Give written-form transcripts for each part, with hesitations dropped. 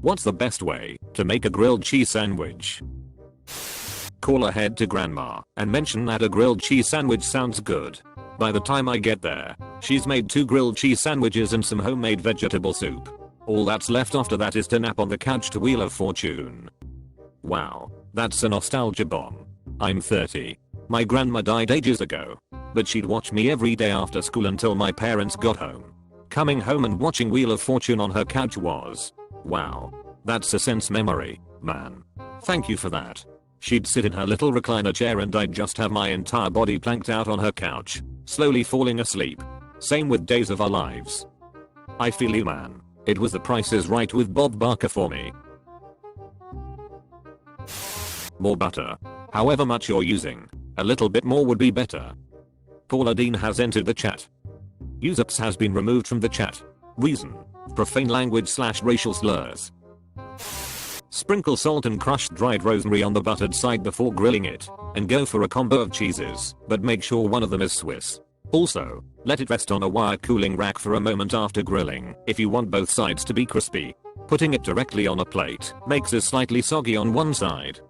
What's the best way to make a grilled cheese sandwich? Call ahead to grandma and mention that a grilled cheese sandwich sounds good. By the time I get there, she's made 2 grilled cheese sandwiches and some homemade vegetable soup. All that's left after that is to nap on the couch to Wheel of Fortune. Wow, that's a nostalgia bomb. I'm 30. My grandma died ages ago, but she'd watch me every day after school until my parents got home. Coming home and watching Wheel of Fortune on her couch was, wow, that's a sense memory, man. Thank you for that. She'd sit in her little recliner chair and I'd just have my entire body planked out on her couch, slowly falling asleep. Same with Days of Our Lives. I feel you, man. It was The Price is Right with Bob Barker for me. More butter. However much you're using, a little bit more would be better. Paula Dean has entered the chat. Usups has been removed from the chat. Reason: profane language / racial slurs. Sprinkle salt and crushed dried rosemary on the buttered side before grilling it, and go for a combo of cheeses, but make sure one of them is Swiss. Also, let it rest on a wire cooling rack for a moment after grilling if you want both sides to be crispy. Putting it directly on a plate makes it slightly soggy on one side.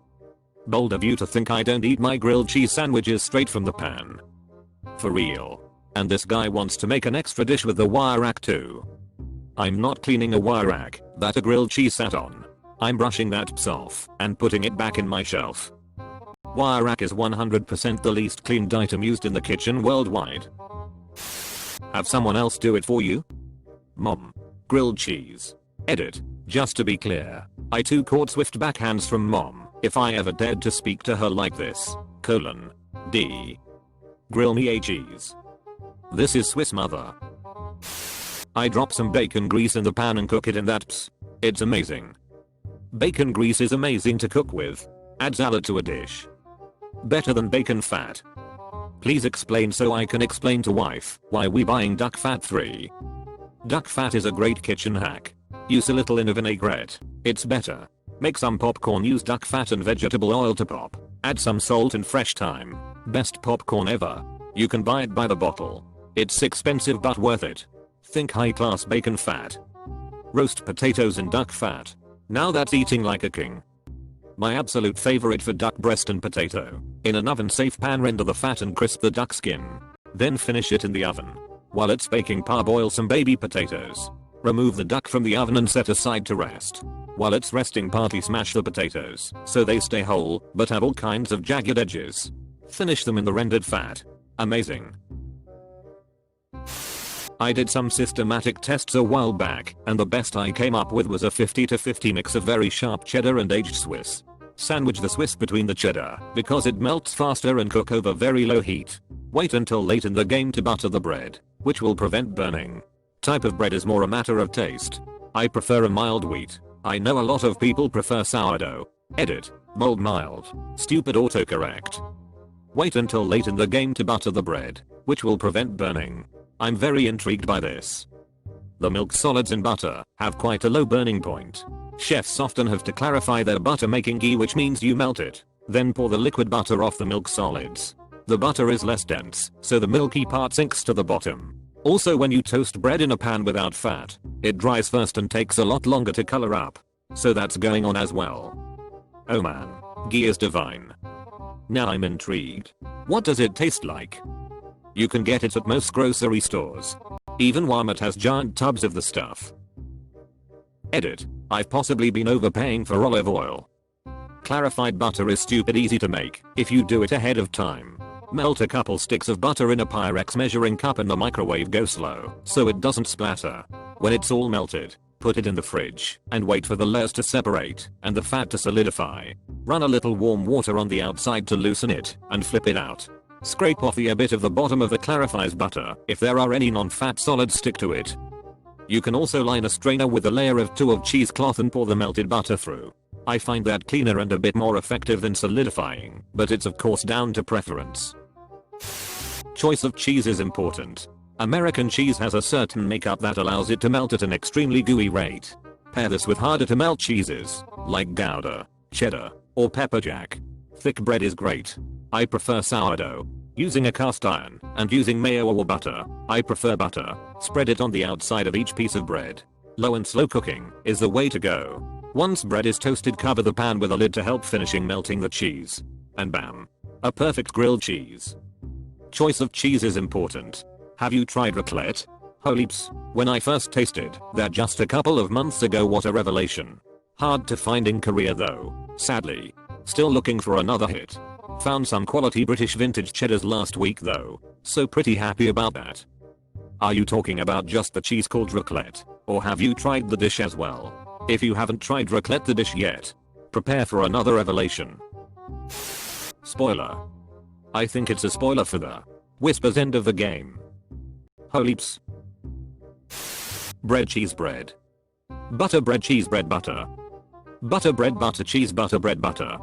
Bold of you to think I don't eat my grilled cheese sandwiches straight from the pan. For real. And this guy wants to make an extra dish with the wire rack too. I'm not cleaning a wire rack that a grilled cheese sat on. I'm brushing that ps off and putting it back in my shelf. Wire rack is 100% the least cleaned item used in the kitchen worldwide. Have someone else do it for you? Mom. Grilled cheese. Edit. Just to be clear, I too caught swift backhands from mom if I ever dared to speak to her like this. D. Grill me a cheese. This is Swiss mother. I drop some bacon grease in the pan and cook it in that ps. It's amazing. Bacon grease is amazing to cook with. Add salad to a dish. Better than bacon fat. Please explain so I can explain to wife why we buying duck fat 3. Duck fat is a great kitchen hack. Use a little in a vinaigrette. It's better. Make some popcorn, use duck fat and vegetable oil to pop. Add some salt and fresh thyme. Best popcorn ever. You can buy it by the bottle. It's expensive but worth it. Think high class bacon fat. Roast potatoes in duck fat. Now that's eating like a king. My absolute favorite for duck breast and potato. In an oven safe pan, render the fat and crisp the duck skin. Then finish it in the oven. While it's baking, parboil some baby potatoes. Remove the duck from the oven and set aside to rest. While it's resting, partly smash the potatoes so they stay whole but have all kinds of jagged edges. Finish them in the rendered fat. Amazing. I did some systematic tests a while back, and the best I came up with was a 50-50 mix of very sharp cheddar and aged Swiss. Sandwich the Swiss between the cheddar because it melts faster and cook over very low heat. Wait until late in the game to butter the bread, which will prevent burning. Type of bread is more a matter of taste. I prefer a mild wheat. I know a lot of people prefer sourdough. Edit. Mold mild. Stupid autocorrect. Wait until late in the game to butter the bread, which will prevent burning. I'm very intrigued by this. The milk solids in butter have quite a low burning point. Chefs often have to clarify their butter making ghee, which means you melt it, then pour the liquid butter off the milk solids. The butter is less dense, so the milky part sinks to the bottom. Also, when you toast bread in a pan without fat, it dries first and takes a lot longer to color up. So that's going on as well. Oh man, ghee is divine. Now I'm intrigued. What does it taste like? You can get it at most grocery stores. Even Walmart has giant tubs of the stuff. Edit. I've possibly been overpaying for olive oil. Clarified butter is stupid easy to make if you do it ahead of time. Melt a couple sticks of butter in a Pyrex measuring cup in the microwave. Go slow so it doesn't splatter. When it's all melted, put it in the fridge and wait for the layers to separate and the fat to solidify. Run a little warm water on the outside to loosen it and flip it out. Scrape off a bit of the bottom of the clarified butter. If there are any non-fat solids, stick to it. You can also line a strainer with a layer of 2 of cheesecloth and pour the melted butter through. I find that cleaner and a bit more effective than solidifying, but it's of course down to preference. Choice of cheese is important. American cheese has a certain makeup that allows it to melt at an extremely gooey rate. Pair this with harder to melt cheeses, like Gouda, cheddar, or pepper jack. Thick bread is great. I prefer sourdough. Using a cast iron and using mayo or butter, I prefer butter. Spread it on the outside of each piece of bread. Low and slow cooking is the way to go. Once bread is toasted, cover the pan with a lid to help finishing melting the cheese. And bam. A perfect grilled cheese. Choice of cheese is important. Have you tried raclette? Holyps, when I first tasted that just a couple of months ago, what a revelation. Hard to find in Korea though, sadly. Still looking for another hit. Found some quality British vintage cheddars last week though, so pretty happy about that. Are you talking about just the cheese called raclette, or have you tried the dish as well? If you haven't tried raclette the dish yet, prepare for another revelation. Spoiler. I think it's a spoiler for the Whispers end of the game. Holyps. Bread, cheese, bread. Butter, bread, cheese, bread, butter. Butter, bread, butter, cheese, butter, bread, butter.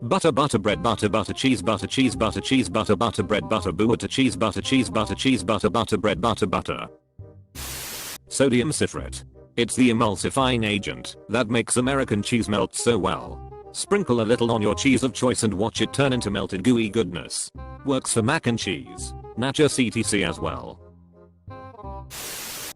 Butter, butter, bread, butter, butter, cheese, butter, cheese, butter, cheese, butter, butter, bread, butter, butter, cheese, butter, cheese, butter, cheese, butter, butter, bread, butter, butter. Sodium citrate. It's the emulsifying agent that makes American cheese melt so well. Sprinkle a little on your cheese of choice and watch it turn into melted gooey goodness. Works for mac and cheese, nachos etc as well.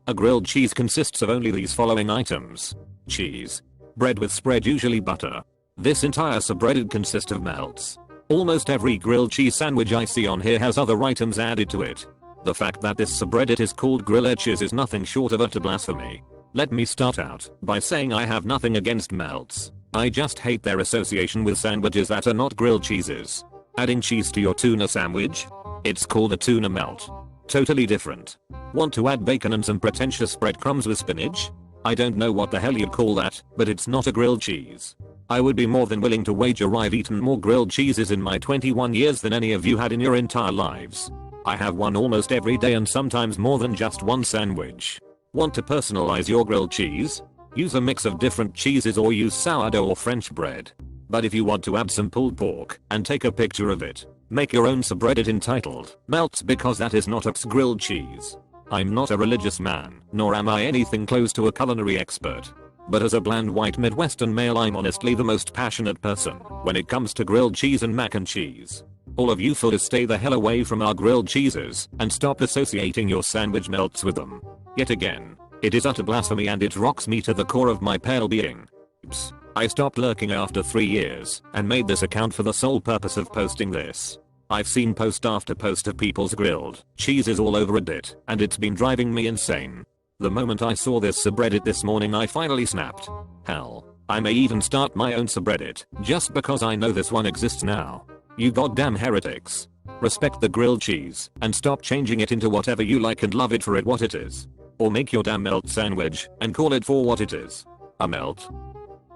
A grilled cheese consists of only these following items. Cheese. Bread with spread, usually butter. This entire subreddit consists of melts. Almost every grilled cheese sandwich I see on here has other items added to it. The fact that this subreddit is called grilled cheese is nothing short of utter blasphemy. Let me start out by saying I have nothing against melts. I just hate their association with sandwiches that are not grilled cheeses. Adding cheese to your tuna sandwich? It's called a tuna melt. Totally different. Want to add bacon and some pretentious breadcrumbs with spinach? I don't know what the hell you'd call that, but it's not a grilled cheese. I would be more than willing to wager I've eaten more grilled cheeses in my 21 years than any of you had in your entire lives. I have one almost every day and sometimes more than just one sandwich. Want to personalize your grilled cheese? Use a mix of different cheeses or use sourdough or French bread. But if you want to add some pulled pork and take a picture of it, make your own subreddit entitled Melts, because that is not a grilled cheese. I'm not a religious man, nor am I anything close to a culinary expert. But as a bland white Midwestern male, I'm honestly the most passionate person when it comes to grilled cheese and mac and cheese. All of you fools stay the hell away from our grilled cheeses and stop associating your sandwich melts with them. Yet again, it is utter blasphemy and it rocks me to the core of my pale being. Oops. I stopped lurking after 3 years and made this account for the sole purpose of posting this. I've seen post after post of people's grilled cheeses all over Reddit, and it's been driving me insane. The moment I saw this subreddit this morning, I finally snapped. Hell, I may even start my own subreddit just because I know this one exists now. You goddamn heretics. Respect the grilled cheese and stop changing it into whatever you like and love it for what it is. Or make your damn melt sandwich and call it for what it is. A melt.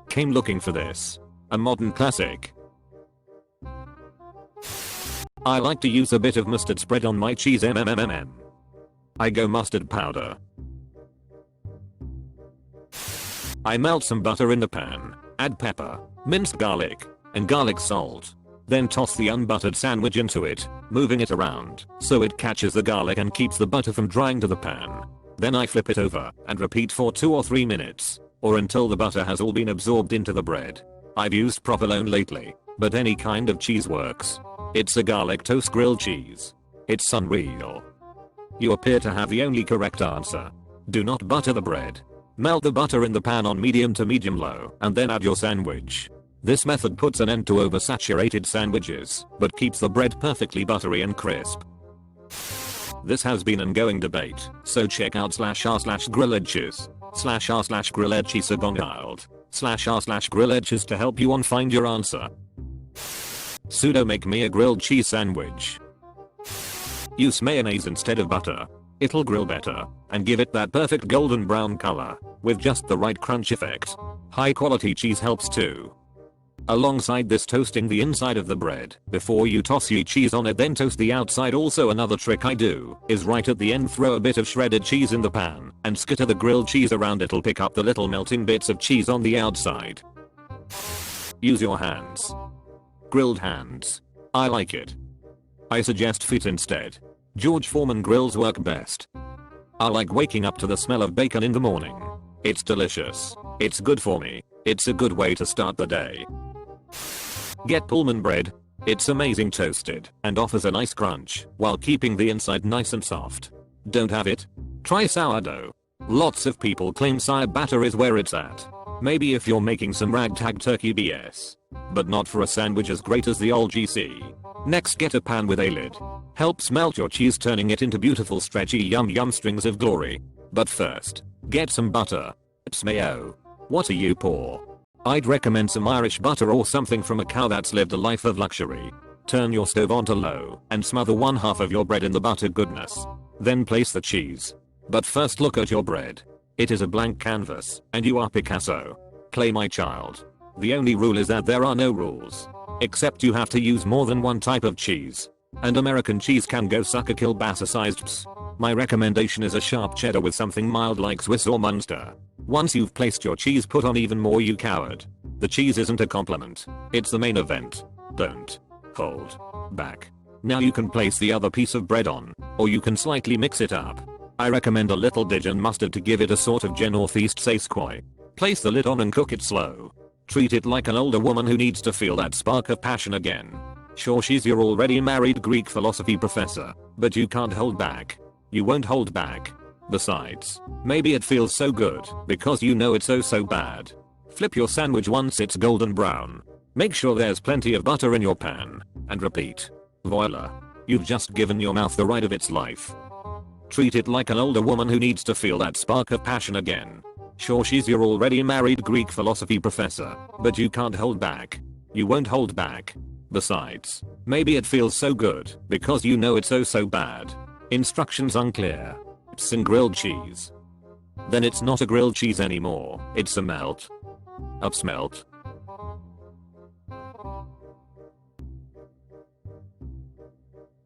Came looking for this. A modern classic. I like to use a bit of mustard spread on my cheese. I go mustard powder. I melt some butter in the pan, add pepper, minced garlic, and garlic salt. Then toss the unbuttered sandwich into it, moving it around so it catches the garlic and keeps the butter from drying to the pan. Then I flip it over and repeat for 2 or 3 minutes, or until the butter has all been absorbed into the bread. I've used provolone lately, but any kind of cheese works. It's a garlic toast grilled cheese. It's unreal. You appear to have the only correct answer. Do not butter the bread. Melt the butter in the pan on medium to medium low and then add your sandwich. This method puts an end to oversaturated sandwiches, but keeps the bread perfectly buttery and crisp. This has been an ongoing debate, so check out /r/grilledches, /r/grilledcheesagongiled, /r/grilledches to help you on find your answer. Sudo make me a grilled cheese sandwich. Use mayonnaise instead of butter. It'll grill better and give it that perfect golden brown color with just the right crunch effect. High quality cheese helps too. Alongside this, toasting the inside of the bread before you toss your cheese on it, then toast the outside. Also another trick I do is right at the end throw a bit of shredded cheese in the pan and skitter the grilled cheese around. It'll pick up the little melting bits of cheese on the outside. Use your hands. Grilled hands. I like it. I suggest feet instead. George Foreman grills work best. I like waking up to the smell of bacon in the morning. It's delicious. It's good for me. It's a good way to start the day. Get Pullman bread. It's amazing toasted and offers a nice crunch while keeping the inside nice and soft. Don't have it? Try sourdough. Lots of people claim sour batter is where it's at. Maybe if you're making some ragtag turkey BS. But not for a sandwich as great as the old GC. Next, get a pan with a lid. Helps melt your cheese, turning it into beautiful stretchy yum strings of glory. But first, get some butter. It's mayo. What are you, poor? I'd recommend some Irish butter or something from a cow that's lived a life of luxury. Turn your stove onto low and smother one half of your bread in the butter goodness. Then place the cheese. But first, look at your bread. It is a blank canvas, and you are Picasso. Play, my child. The only rule is that there are no rules. Except you have to use more than one type of cheese. And American cheese can go suck a kielbasa-sized ps. My recommendation is a sharp cheddar with something mild like Swiss or Munster. Once you've placed your cheese, put on even more, you coward. The cheese isn't a compliment. It's the main event. Don't hold back. Now you can place the other piece of bread on, or you can slightly mix it up. I recommend a little Dijon mustard to give it a sort of northeast sasquoi. Place the lid on and cook it slow. Treat it like an older woman who needs to feel that spark of passion again. Sure, she's your already married Greek philosophy professor, but you can't hold back. You won't hold back. Besides, maybe it feels so good because you know it's so bad. Flip your sandwich once it's golden brown. Make sure there's plenty of butter in your pan, and repeat. Voila. You've just given your mouth the ride of its life. Treat it like an older woman who needs to feel that spark of passion again. Sure, she's your already married Greek philosophy professor, but you can't hold back. You won't hold back. Besides, maybe it feels so good because you know it's so bad. Instructions unclear. It's in grilled cheese. Then it's not a grilled cheese anymore, it's a melt. Up smelt.